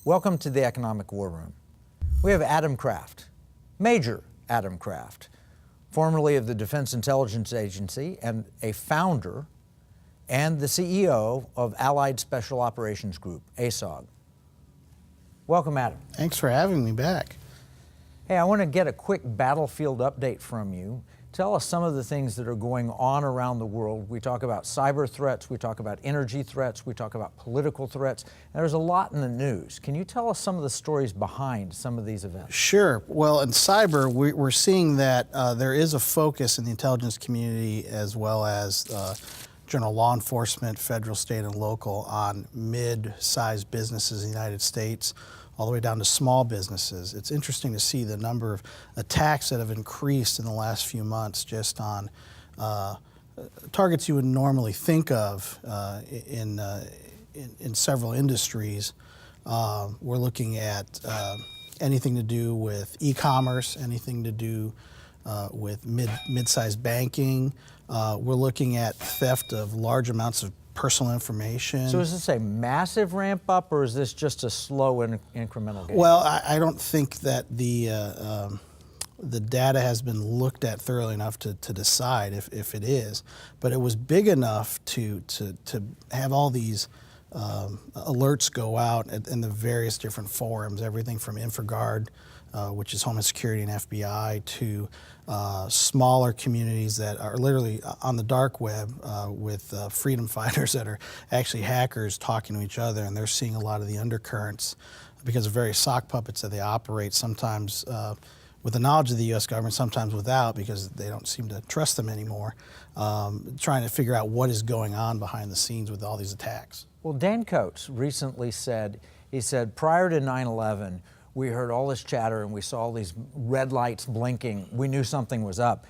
Welcome to the Economic War Room. We have Adam Kraft, Major Adam Kraft, formerly of the Defense Intelligence Agency and a founder and the CEO of Allied Special Operations Group, ASOG. Welcome, Adam. Thanks for having me back. Hey, I want to get a quick battlefield update from you. Tell us some of the things that are going on around the world. We talk about cyber threats, we talk about energy threats, we talk about political threats. There's a lot in the news. Can you tell us some of the stories behind some of these events? Sure. Well, in cyber, we're seeing that there is a focus in the intelligence community as well as general law enforcement, federal, state, and local on mid-sized businesses in the United States, all the way down to small businesses. It's interesting to see the number of attacks that have increased in the last few months just on targets you would normally think of in several industries. We're looking at anything to do with e-commerce, anything to do with mid-sized banking. We're looking at theft of large amounts of personal information. So is this a massive ramp up, or is this just a slow and incremental gain? Well, I don't think that the data has been looked at thoroughly enough to decide if it is, but it was big enough to have all these alerts go out in the various different forums, everything from InfraGard, which is Homeland Security and FBI, to smaller communities that are literally on the dark web with freedom fighters that are actually hackers talking to each other, and they're seeing a lot of the undercurrents because of various sock puppets that they operate, sometimes with the knowledge of the U.S. government, sometimes without, because they don't seem to trust them anymore, trying to figure out what is going on behind the scenes with all these attacks. Well, Dan Coates recently said, prior to 9/11, we heard all this chatter and we saw all these red lights blinking. We knew something was up.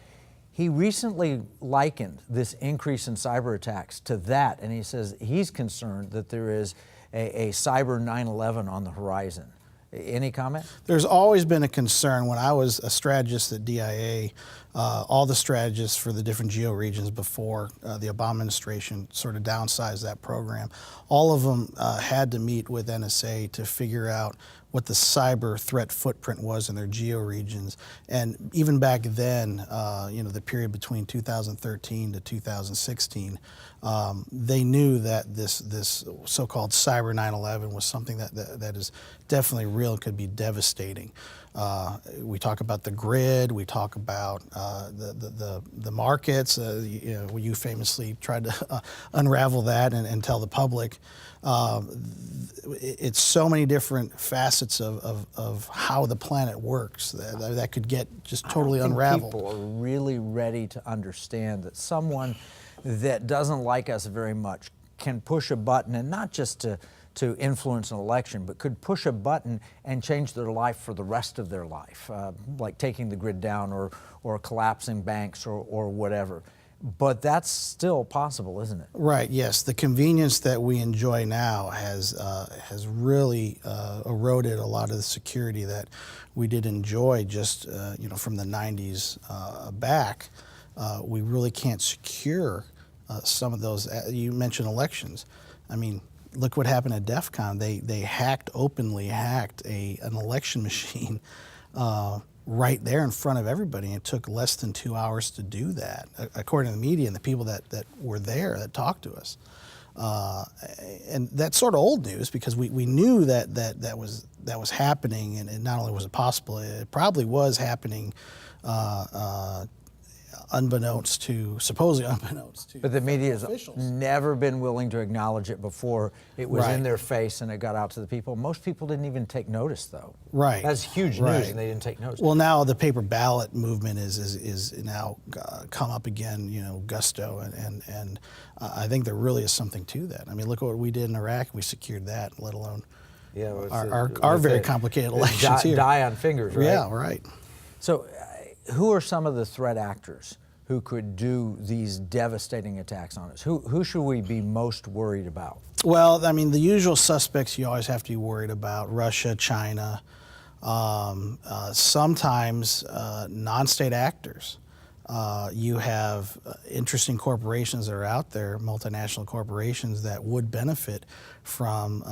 He recently likened this increase in cyber attacks to that, and he says he's concerned that there is a cyber 9/11 on the horizon. Any comment? There's always been a concern. When I was a strategist at DIA, all the strategists for the different geo regions before the Obama administration sort of downsized that program, all of them had to meet with NSA to figure out what the cyber threat footprint was in their geo regions. And even back then, the period between 2013 to 2016, they knew that this so-called cyber 9/11 was something that is definitely real and could be devastating. We talk about the grid, we talk about the markets. You famously tried to unravel that and tell the public. It's so many different facets of how the planet works that could get just totally unraveled. People are really ready to understand that someone that doesn't like us very much can push a button, and not just to influence an election, but could push a button and change their life for the rest of their life, like taking the grid down or collapsing banks or whatever. But that's still possible, isn't it? Right, yes. The convenience that we enjoy now has really eroded a lot of the security that we did enjoy just from the 90s back. We really can't secure some of those. You mentioned elections. I mean, look what happened at DEF CON. They openly hacked an election machine right there in front of everybody. It took less than 2 hours to do that, according to the media and the people that were there that talked to us. And that's sort of old news, because we knew that was happening, and not only was it possible, it probably was happening supposedly unbeknownst to But the media has officials. never been willing to acknowledge it before it was Right. in their face and it got out to the people. Most people didn't even take notice, though. Right. That's huge Right. news, and they didn't take notice. Well, now the paper ballot movement is now come up again, gusto, and I think there really is something to that. I mean, look at what we did in Iraq. We secured that, let alone our very complicated elections here. Die on fingers, right? Yeah, right. So who are some of the threat actors who could do these devastating attacks on us? Who should we be most worried about? Well, I mean, the usual suspects you always have to be worried about: Russia, China, sometimes non-state actors. You have interesting corporations that are out there, multinational corporations that would benefit from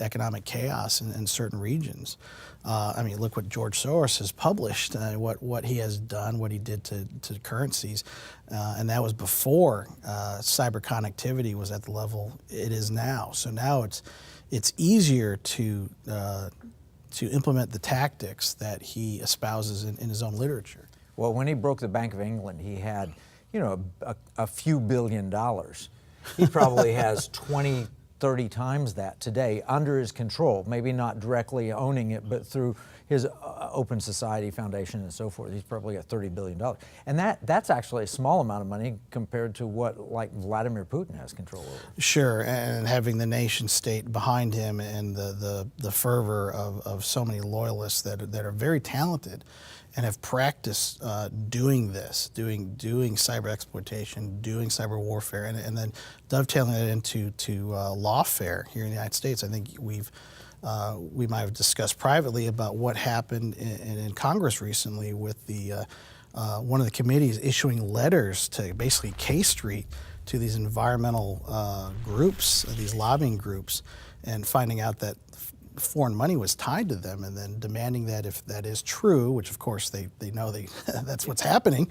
economic chaos in certain regions. I mean, look what George Soros has published, what he has done, what he did to currencies, and that was before cyber connectivity was at the level it is now. So now it's easier to implement the tactics that he espouses in his own literature. Well, when he broke the Bank of England, he had, a few $billion. He probably has 20, 30 times that today under his control, maybe not directly owning it, but through his Open Society Foundation and so forth. He's probably got $30 billion. And that's actually a small amount of money compared to what, like, Vladimir Putin has control over. Sure, and having the nation state behind him and the fervor of so many loyalists that are very talented and have practiced doing this, doing cyber exploitation, doing cyber warfare, and then dovetailing it into lawfare here in the United States. I think we might have discussed privately about what happened in Congress recently with the one of the committees issuing letters to basically K Street to these environmental groups, these lobbying groups, and finding out that foreign money was tied to them, and then demanding that if that is true, which of course they know that's what's happening,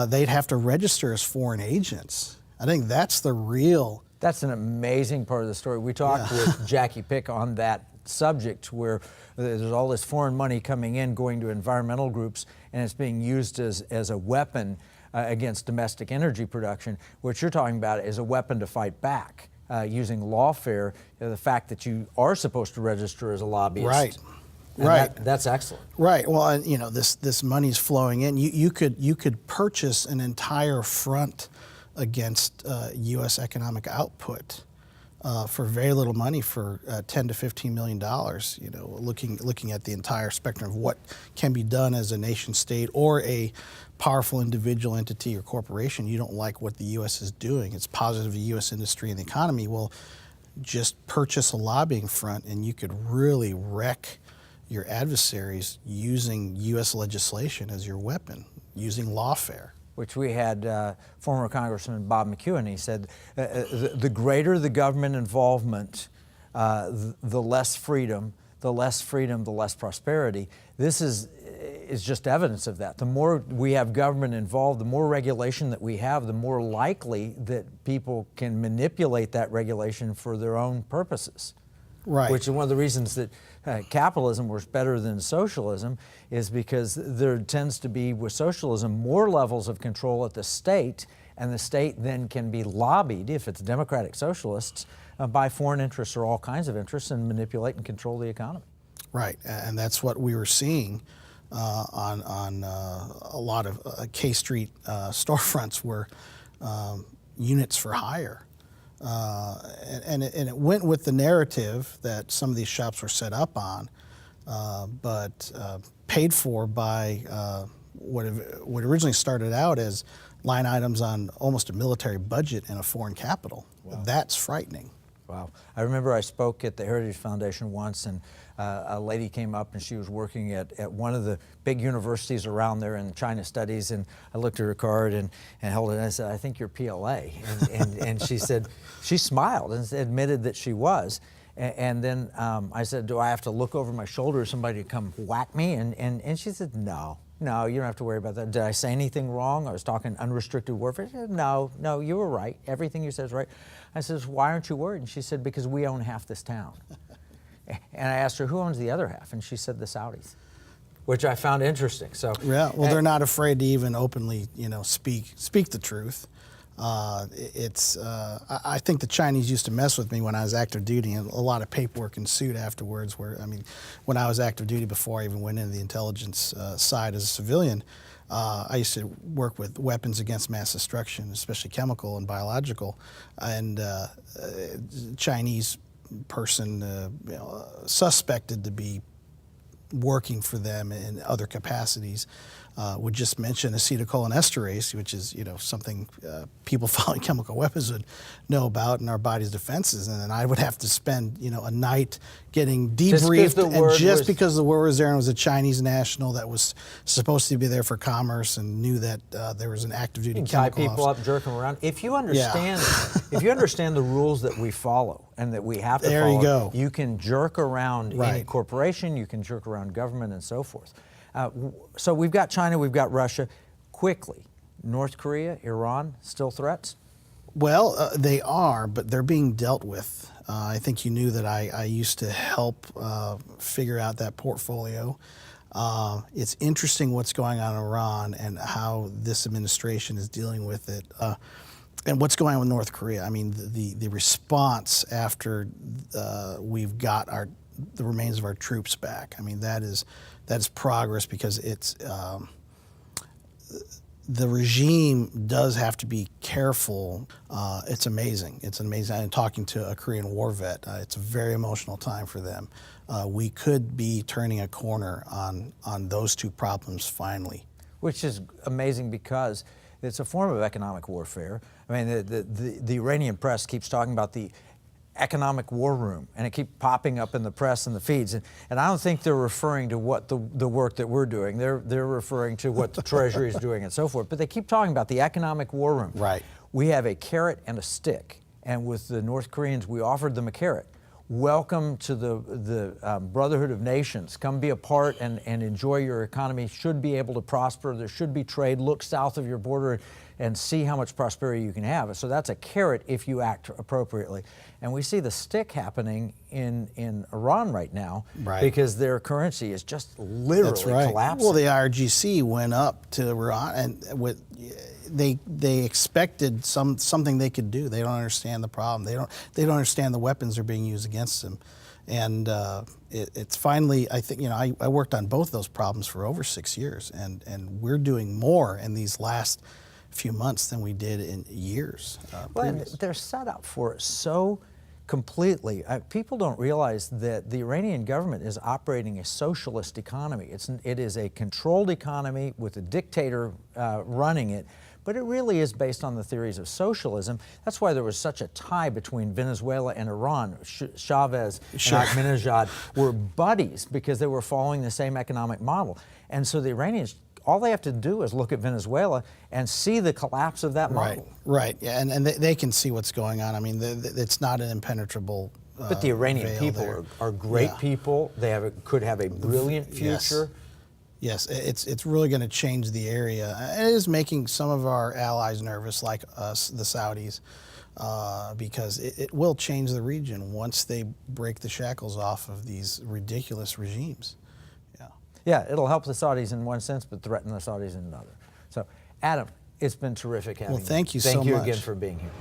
they'd have to register as foreign agents. I think that's the real... That's an amazing part of the story. We talked with Jackie Pick on that subject, where there's all this foreign money coming in, going to environmental groups, and it's being used as a weapon against domestic energy production. What you're talking about is a weapon to fight back. Using lawfare, the fact that you are supposed to register as a lobbyist. Right. And right. That's excellent. Right. Well, and this money's flowing in. You could purchase an entire front against U.S. economic output for very little money, for $10 to $15 million. Looking at the entire spectrum of what can be done as a nation state or a powerful individual entity or corporation. You don't like what the U.S. is doing. It's positive to U.S. industry and the economy. Well, just purchase a lobbying front, and you could really wreck your adversaries using U.S. legislation as your weapon, using lawfare. Which we had former Congressman Bob McEwen. He said, the greater the government involvement, the less freedom, the less prosperity. This is just evidence of that. The more we have government involved, the more regulation that we have, the more likely that people can manipulate that regulation for their own purposes. Right. Which is one of the reasons that capitalism works better than socialism, is because there tends to be, with socialism, more levels of control at the state, and the state then can be lobbied, if it's democratic socialists, by foreign interests or all kinds of interests, and manipulate and control the economy. Right, and that's what we were seeing on a lot of K Street storefronts were units for hire. And it went with the narrative that some of these shops were set up on, but paid for by what originally started out as line items on almost a military budget in a foreign capital. Wow. That's frightening. Wow. I remember I spoke at the Heritage Foundation once, and a lady came up, and she was working at one of the big universities around there in China Studies, and I looked at her card and held it, and I said, I think you're PLA. And she said, she smiled and admitted that she was. And then I said, do I have to look over my shoulder or somebody to come whack me? And she said, no, you don't have to worry about that. Did I say anything wrong? I was talking unrestricted warfare. She said, no, you were right. Everything you said is right. I said, why aren't you worried? And she said, because we own half this town. And I asked her, who owns the other half? And she said, the Saudis, which I found interesting. So yeah, well, they're not afraid to even openly, speak the truth. I think the Chinese used to mess with me when I was active duty, and a lot of paperwork ensued afterwards. When I was active duty, before I even went into the intelligence side as a civilian, I used to work with weapons against mass destruction, especially chemical and biological, and Chinese person suspected to be working for them in other capacities would just mention acetylcholinesterase, which is something people following chemical weapons would know about in our body's defenses, and then I would have to spend a night getting debriefed, because the word was there and it was a Chinese national that was supposed to be there for commerce and knew that there was an active duty chemical. Tie people up, jerk them around. If you understand, if you understand the rules that we follow and that we have to there follow, you go. You can jerk around any corporation, you can jerk around government, and so forth. So we've got China, we've got Russia. Quickly, North Korea, Iran, still threats? Well, they are, but they're being dealt with. I think you knew that I used to help figure out that portfolio. It's interesting what's going on in Iran and how this administration is dealing with it. And what's going on with North Korea. I mean, the response after we've got the remains of our troops back. I mean, that is progress, because it's the regime does have to be careful. It's amazing. It's amazing. I'm talking to a Korean war vet. It's a very emotional time for them. We could be turning a corner on those two problems finally. Which is amazing because it's a form of economic warfare. I mean, the Iranian press keeps talking about the economic war room, and it keeps popping up in the press and the feeds. And I don't think they're referring to what the work that we're doing. They're referring to what the Treasury is doing and so forth. But they keep talking about the economic war room. Right. We have a carrot and a stick. And with the North Koreans, we offered them a carrot. Welcome to the Brotherhood of Nations. Come be a part and enjoy your economy. Should be able to prosper. There should be trade. Look south of your border and see how much prosperity you can have. So that's a carrot if you act appropriately. And we see the stick happening in Iran right now, because their currency is just literally collapsing. Well, the IRGC went up to Iran, and they expected something they could do. They don't understand the problem. They don't understand the weapons are being used against them. And it's finally, I think, I worked on both those problems for over 6 years, and we're doing more in these last few months than we did in years. Well, they're set up for it so completely. People don't realize that the Iranian government is operating a socialist economy. It is a controlled economy with a dictator running it, but it really is based on the theories of socialism. That's why there was such a tie between Venezuela and Iran. Chavez and Ahmadinejad were buddies because they were following the same economic model. And so the Iranians, all they have to do is look at Venezuela and see the collapse of that model. Right. Yeah, and they can see what's going on. I mean, it's not an impenetrable But the Iranian people are great people. They could have a brilliant future. Yes, it's really going to change the area. It is making some of our allies nervous, like us, the Saudis, because it will change the region once they break the shackles off of these ridiculous regimes. Yeah, it'll help the Saudis in one sense, but threaten the Saudis in another. So, Adam, it's been terrific having you. Well, thank you so much. Thank you again for being here.